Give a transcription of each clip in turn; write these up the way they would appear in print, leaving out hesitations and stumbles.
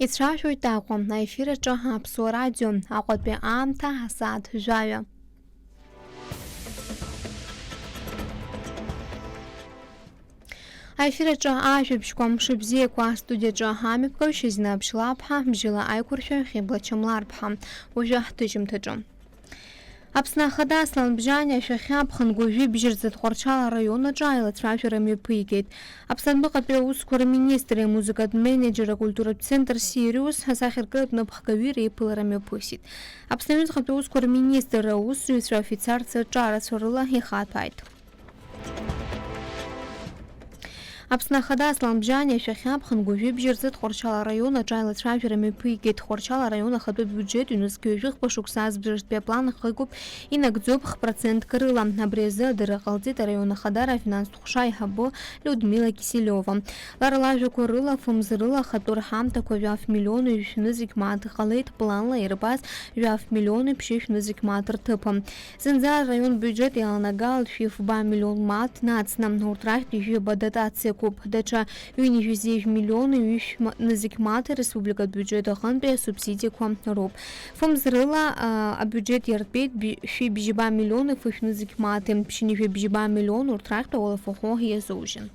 Ицәажәоит Аҟәа, аефир аҿы Аԥсуа радио, Аҟәатәи аамҭа асааҭ жәаҩа. Аефир аҿы ажәабжьқәа мшыбзиақәа астудиаҿы амҩаԥгаҩ Зина Ԥшьлаԥҳа, бжьыла аиқәыршәаҩ Хьыбла Чамларԥҳа. Уажәы ҳҭыжьымҭаҿы. Аԥсны Ахада Аслан Бжьани ашәахьы аԥхын Гәыжәи Бжьырӡа Тҟәарчал араион аҿы аилацәажәара мҩаԥигеит. Аԥсынтәыҟатәи аусқәа рминистри амузыкатә менеџьер акультуратә центр Сириус асахьаркыратә напхгаҩи реиԥылара мҩаԥысит. Аԥсны аҩныҵҟатәи аусқәа рминистр аусзуҩцәа афицарцәа ҿарацәа рыла ихаҭәааит. Аԥсны Ахада Аслан Бжьани ашәахьы аԥхын Гәыжәи Бжьырӡа Тҟәарчал араион аҿы аилацәажәара мҩаԥигеит. Тҟәарчал араион ахатәы биуџьет ҩнызқьҩ жәыхԥа шықәса азбжыртәи аплан ахигоуп инагӡоуп 1% рыла. Абри азы адырра ҟалҵеит араион ахадара афинанстә ҟәша аиҳабы Людмила Кисилиова. Лара лажәақәа рыла фымзрыла ахатәы рҳамҭақәа жәаф-миллиони шәнызқь мааҭ иҟалеит, планла ирбаз жәаф-миллиони ԥшьышә-нызқь мааҭ рҭыԥа. Зынӡа араион биуџьет иаланагалт шәифба миллион мааҭ нацны. Урҭ рахьтә ижәыба дотациақәоуп. Даҽа ҩынҩажәи миллиони ҩышә-нызқь мааҭ республикатә биуџьет аҟынтәи асубсидиақәа роуп. Фымзрыла абиуџьет иартәеит шәи-бжьба миллиони фышә-нызқь мааҭи, ԥшьынҩажәи-бжьба миллион урҭ рахьтә ауалафахәы иазоужьын.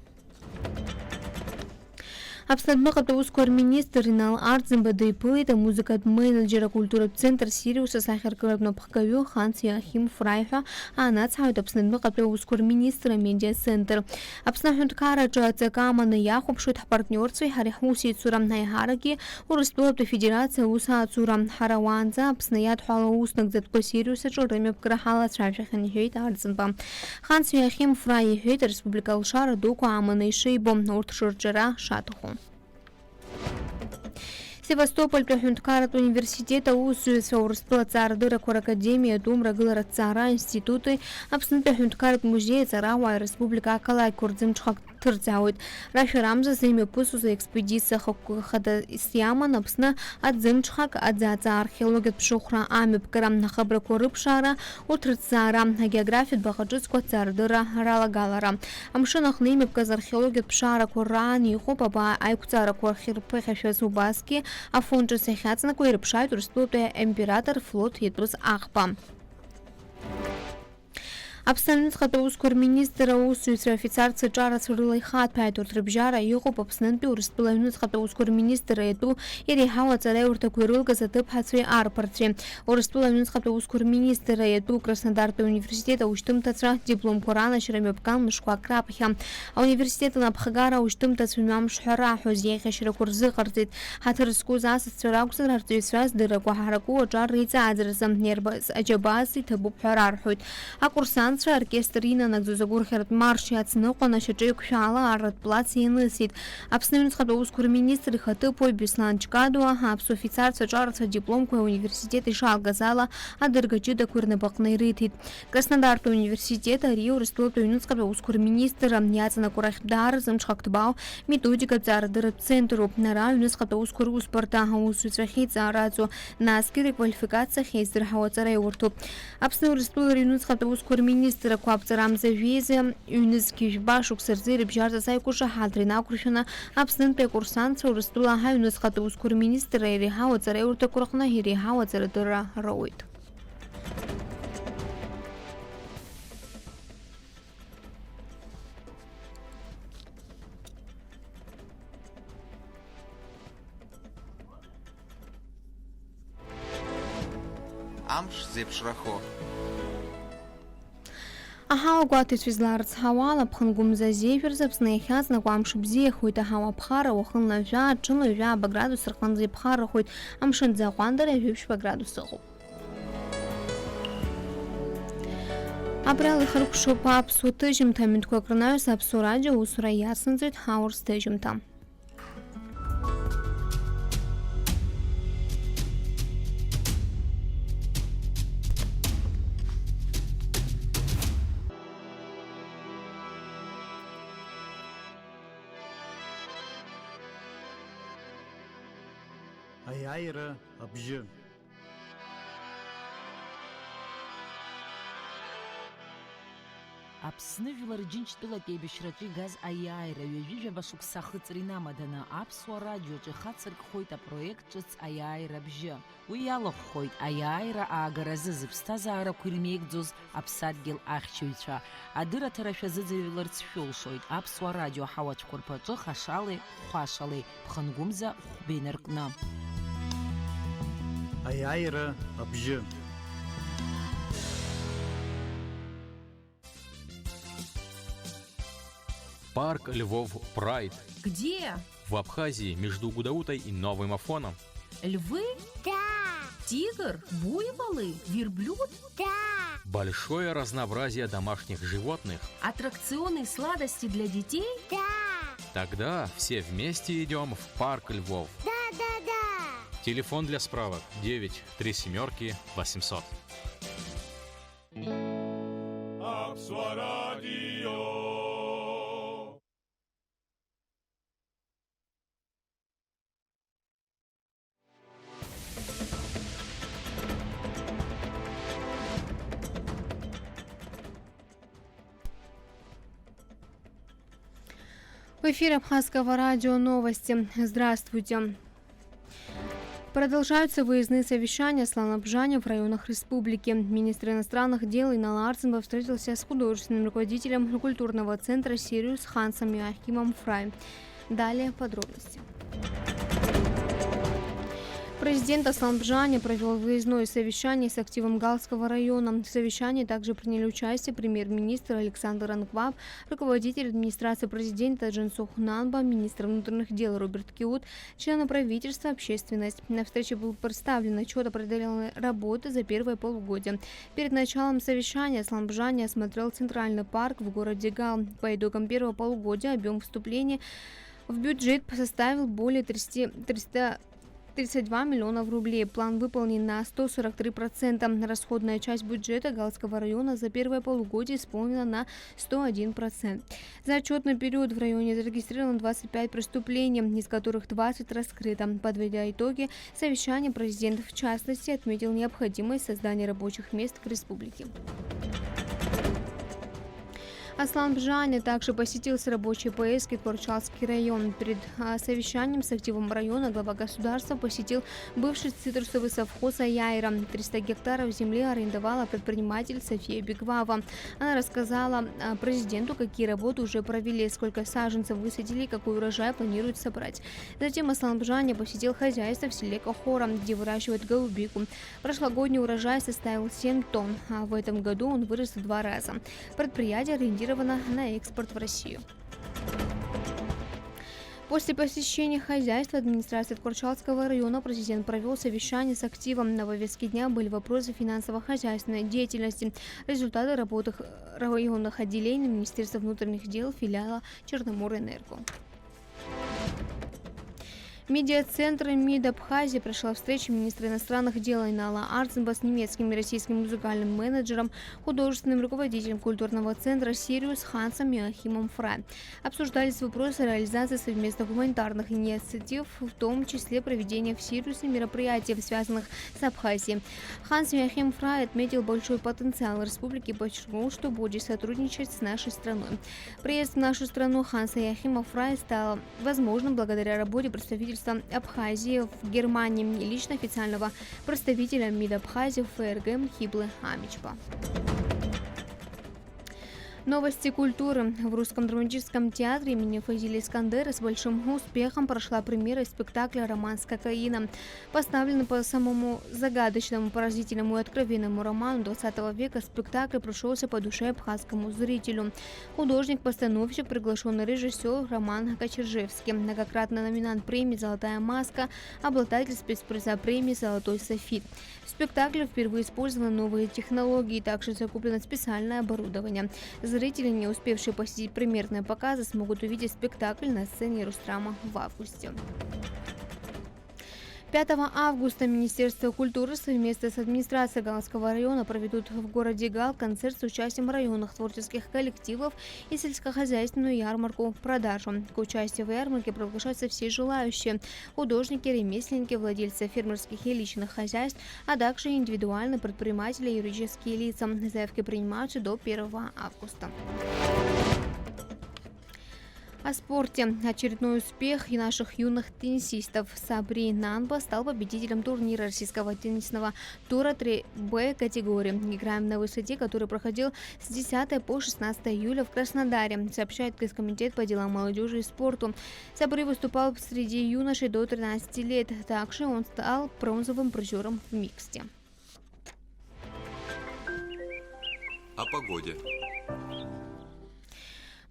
Аԥсны адәныҟатәи аусқәа рминистр Инал Арӡынба диԥылеит амузыкатә менеџьер акультуратә центр Сириус асахьаркыратә напхгаҩы Ханс Иоахим Фраиҳәа аанацҳауеит Аԥсны адәныҟатәи аусқәа рминистр амедиа-центр. Аԥсны аҳәынҭқарраҿы аҵакы аманы иахәаԥшуеит ҳпартниорцәеи ҳареи ҳусеицура, аиҳаракгьы Урыстәылатәи Афедерациа аус аацура. Ҳара уаанӡа Аԥсны иадҳәало аус нагӡатәқәа Сириус аҿы рымҩаԥгара ҳалацәажәахьан, иҳәеит Арӡынба. Ханс Иоахим Фраи иҳәеит ареспублика алшара дуқәа аманы ишибо, урҭ шырҿиара шаҭаху. Севастопольтәи аҳәынҭқарратә университет аусзуҩцәа, Урыстәыла аҵаарадыррақәа ракадемиа, Думра-гыларатә институти, Аԥснытәи аҳәынҭқарратә музеи, аҵарауааи ареспублика ақалақьқәа рӡымҽхак ҭырҵаауеит. Рашәарамзазы имҩаԥысуаз аекспедициа хадас иаман Аԥсны аӡымҽхак, аӡааҵаа археологиатә ԥшыхәра амҩаԥгара, ахабрақәа рыԥшаара, урҭ рыҭҵаара, агеографиатә баҟаҿыцқәа аҭҵаарадырра ралагалара. Амшын аҟны имҩаԥгаз археологиатә ԥшаарақәа раан иҟоуп абаа аиқәҵарақәа ахьырԥыхьашәаз убасгьы афон ҿыц иахьаҵанакуа ирыԥшааит Урыстәылатәи аимператор флот иатәыз аӷба. Аԥсны аҩныҵҟатәи аусқәа рминистр аусзуҩцәа афицарцәа ҿарацәа рыла ихаҭәааит. Урҭ рыбжьара иҟоуп Аԥснынтәи Урыстәыла аҩныҵҟатәи аусқәа рминистр иатәу иреиҳау аҵараиурҭақәа ирылгаз аҭыԥҳацәеи арԥарцәеи. Урыстәыла аҩныҵҟатәи аусқәа рминистр иатәу Краснодартәи ауниверситет аушьҭымҭацәа дипломқәа ранашьара мҩаԥган мышқәак раԥхьа. Ауниверситет анапхгара аушьҭымҭацәа мҩамш ҳәа рааҳәоз иеиӷьашьарақәа рзыҟарҵеит. Ҳаҭыр зқәыз асасцәа ракәзар арҵаҩцәа здыррақәа ҳараку аҿар реиҵааӡаразы иарбаз аџьабаас иҭабуп ҳәа рарҳәоит. Акурсант оркестр инанагӡоз агәырӷьаратә марш иацныҟәан ашьаҿеиқәшәала арратә плац ианысит. Аԥсны аҩныҵҟатәи аусқәа рминистр ихаҭыԥуаҩ Беслан Чкадуа аԥсуа афицарцәа ҿарацәа дипломқәа ауниверситет ишалгаз ала адыргаҷыдақәа рнапаҟны ирыҭеит. Краснодартәи ауниверситет ари Урыстәылатәи аҩныҵҟатәи аусқәа рминистр иаҵанакуа даара зымҽхак ҭбаау методикатә ҵаарадырратә центруп. Ара аҩныҵҟатәи аусқәа русбарҭа аусзуҩцәахьы иҵаараӡуа, насгьы реквалификациахь еиздырҳауа аҵараиурҭоуп. Аԥсны Урыстәыла аҩныҵҟатәи аусқәа рминистрақәа аԥҵарамзажәиезы ҩнызқьи жәба шықәса рзы ирыбжьарҵаз аиқәыршаҳаҭра инақәыршәаны Аԥснынтәи акурсантцәа Урыстәыла аҩныҵҟатәи аусқәа рминистр иреиҳау аҵараиурҭақәа рҟны иреиҳау аҵарадырра роуит. Амш зеиԥшрахо. Аҳауа гәаҭеицәа излаарыцҳауа алаԥхын гәымза азеижәырзы Аԥсны иахьаҵнаку амш бзиахоит. Аҳауа ԥхара уахынла жәа, аҽынла жәа градус рҟынӡа иԥхаррахоит. Амшынӡа аҟәандара жәаԥшьба градус ыҟоуп. Абрала ихыркәшоуп аԥсуа ҭыжьымҭа, аҩнқәак рнаҩс Аԥсуа радио аусура иацнаҵоит ҳаурыс ҭыжьымҭа. Аиааира абжьы. Аԥсны Жәлар Џьынџьтәылатә еибашьраҿы игаз аиааира ҩажәижәаба шықәса хыҵра инамаданы аԥсуа радиоҿы ихацыркхоит апроект ҿыц аиааира абжьы. Уи иалахәхоит аиааира аагаразы зыԥсҭазаарақәа ирмеигӡоз аԥсадгьыл ахьчаҩцәа. Адырраҭарашәа зыӡырҩларц шәылшоит аԥсуа радио ҳауацәқәа рԥаҿы хашалеи, хәашалеи, Ԥхынгәымза Хәба инаркны. Аиааира абжьы. Парк Львов Прайд. Где? В Абхазии, между Гудаутой и Новым Афоном. Львы? Да, Тигр? Буйволы? Верблюд? да. Большое разнообразие домашних животных. Аттракционы и сладости для детей? Да, Тогда все вместе идем в парк Львов. да. Телефон для справок 9 37 800. В эфире Абхазского радио новости. Здравствуйте. Продолжаются выездные совещания с Ланабжане в районах республики. Министр иностранных дел Инала Арцинба встретился с художественным руководителем культурного центра «Сириус» Хансом Йоахимом Фрай. Далее подробности. Президент Асланбжане провел выездное совещание с активом Галского района. В совещании также приняли участие премьер-министр Александр Ангваб, руководитель администрации президента Джансух Нанба, министр внутренних дел Роберт Киут, члены правительства, общественность. На встрече был представлен отчет о проделанной работе за первое полугодие. Перед началом совещания Асланбжане осмотрел Центральный парк в городе Гал. По итогам первого полугодия объем вступления в бюджет составил более 32 миллионов рублей. План выполнен на 143%. Расходная часть бюджета Галского района за первое полугодие исполнена на 101%. За отчетный период в районе зарегистрировано 25 преступлений, из которых 20 раскрыто. Подводя итоги совещания, президент в частности отметил необходимость создания рабочих мест в республике. Асланбжане также посетил с рабочей поездки Корчалский район. Перед совещанием с активом района глава государства посетил бывший цитрусовый совхоз Аяйра. 300 гектаров земли арендовала предприниматель София Бегвава. Она рассказала президенту, какие работы уже провели, сколько саженцев высадили, какой урожай планируют собрать. Затем Асланбжане посетил хозяйство в селе Кохора, где выращивают голубику. Прошлогодний урожай составил 7 тонн, а в этом году он вырос в 2 раза. Предприятие ориентировано на экспорт в Россию. После посещения хозяйства администрации Корчалского района президент провел совещание с активом. На повестке дня были вопросы финансово-хозяйственной деятельности, результаты работы районных отделений Министерства внутренних дел филиала Черноморэнерго. Медиацентр МИД Абхазии прошла встреча министра иностранных дел Инала Арцинба с немецким и российским музыкальным менеджером, художественным руководителем культурного центра «Сириус» Хансом Йоахимом Фрай. Обсуждались вопросы реализации совместных гуманитарных инициатив, в том числе проведения в «Сириусе» мероприятий, связанных с Абхазией. Ханс Йоахим Фрай отметил большой потенциал республики и подчеркнул, что будет сотрудничать с нашей страной. Приезд в нашу страну Ханса Йоахима Фрая стал возможным благодаря работе представителей Абхазии в Германии и лично официального представителя МИД Абхазии в ФРГ Мхиблы Амичба. Новости культуры. В Русском драматическом театре имени Фазиля Искандера с большим успехом прошла премьера спектакля «Роман с кокаином». Поставленный по самому загадочному, поразительному и откровенному роману 20 века, спектакль прошелся по душе абхазскому зрителю. Художник-постановщик, приглашенный режиссер Роман Кочержевский, многократный номинант премии «Золотая маска», обладатель спецприза премии «Золотой софит». В спектакле впервые использованы новые технологии, также закуплено специальное оборудование. Зрители, не успевшие посетить премьерные показы, смогут увидеть спектакль на сцене Рустрама в августе. 5 августа Министерство культуры совместно с администрацией Галского района проведут в городе Гал концерт с участием районных творческих коллективов и сельскохозяйственную ярмарку-продажу. К участию в ярмарке приглашаются все желающие – художники, ремесленники, владельцы фермерских и личных хозяйств, а также индивидуальные предприниматели и юридические лица. Заявки принимаются до 1 августа. О спорте. Очередной успех и наших юных теннисистов. Сабри Нанба стал победителем турнира российского теннисного тура 3Б категории. Играем на высоте, который проходил с 10 по 16 июля в Краснодаре, сообщает Госкомитет по делам молодежи и спорту. Сабри выступал среди юношей до 13 лет. Также он стал бронзовым призером в миксте. О погоде.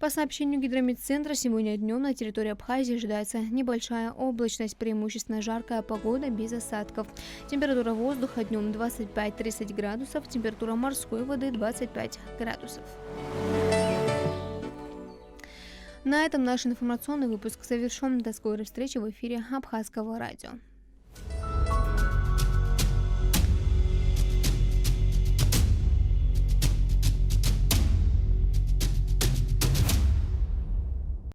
По сообщению Гидрометцентра, сегодня днем на территории Абхазии ожидается небольшая облачность, преимущественно жаркая погода без осадков. Температура воздуха днем 25-30 градусов, температура морской воды 25 градусов. На этом наш информационный выпуск завершен. До скорой встречи в эфире Абхазского радио.